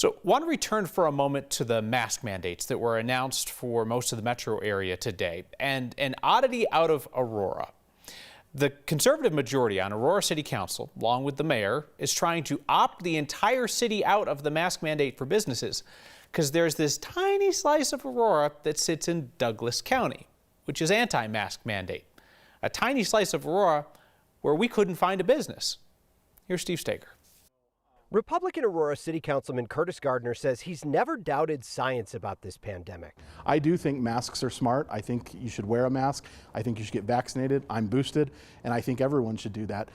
So I want to return for a moment to the mask mandates that were announced for most of the metro area today, and an oddity out of Aurora. The conservative majority on Aurora City Council, along with the mayor, is trying to opt the entire city out of the mask mandate for businesses because there's this tiny slice of Aurora that sits in Douglas County, which is anti-mask mandate. A tiny slice of Aurora where we couldn't find a business. Here's Steve Steger. Republican Aurora City Councilman Curtis Gardner says he's never doubted science about this pandemic. I do think masks are smart. I think you should wear a mask. I think you should get vaccinated. I'm boosted, and I think everyone should do that.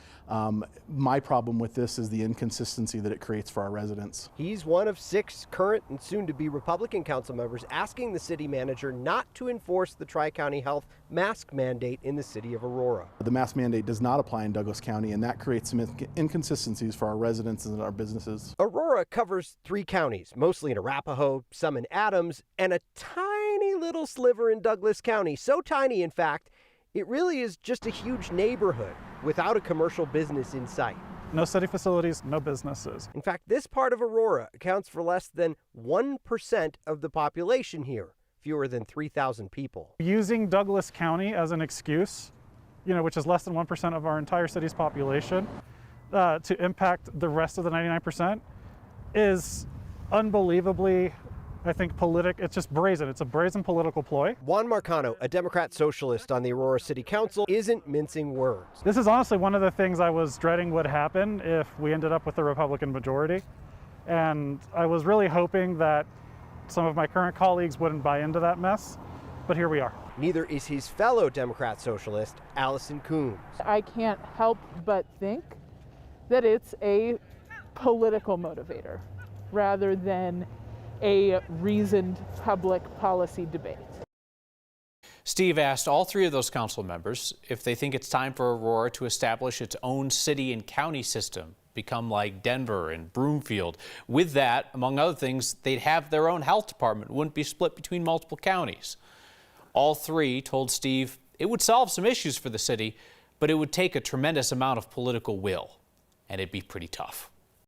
My problem with this is the inconsistency that it creates for our residents. He's one of 6 current and soon-to-be Republican council members asking the city manager not to enforce the Tri-County Health mask mandate in the city of Aurora. The mask mandate does not apply in Douglas County, and that creates some inconsistencies for our residents and our businesses. Aurora covers 3 counties, mostly in Arapahoe, some in Adams, and a tiny little sliver in Douglas County. So tiny, in fact, it really is just a huge neighborhood without a commercial business in sight. No city facilities, no businesses. In fact, this part of Aurora accounts for less than 1% of the population here, fewer than 3,000 people. Using Douglas County as an excuse, which is less than 1% of our entire city's population, to impact the rest of the 99% is unbelievably, I think, it's just brazen. It's a brazen political ploy. Juan Marcano, a Democrat socialist on the Aurora City Council, isn't mincing words. This is honestly one of the things I was dreading would happen if we ended up with a Republican majority. And I was really hoping that some of my current colleagues wouldn't buy into that mess, but here we are. Neither is his fellow Democrat socialist, Allison Coombs. I can't help but think that it's a political motivator rather than a reasoned public policy debate. Steve asked all 3 of those council members if they think it's time for Aurora to establish its own city and county system, become like Denver and Broomfield. With that, among other things, they'd have their own health department, wouldn't be split between multiple counties. All 3 told Steve it would solve some issues for the city, but it would take a tremendous amount of political will, and it'd be pretty tough.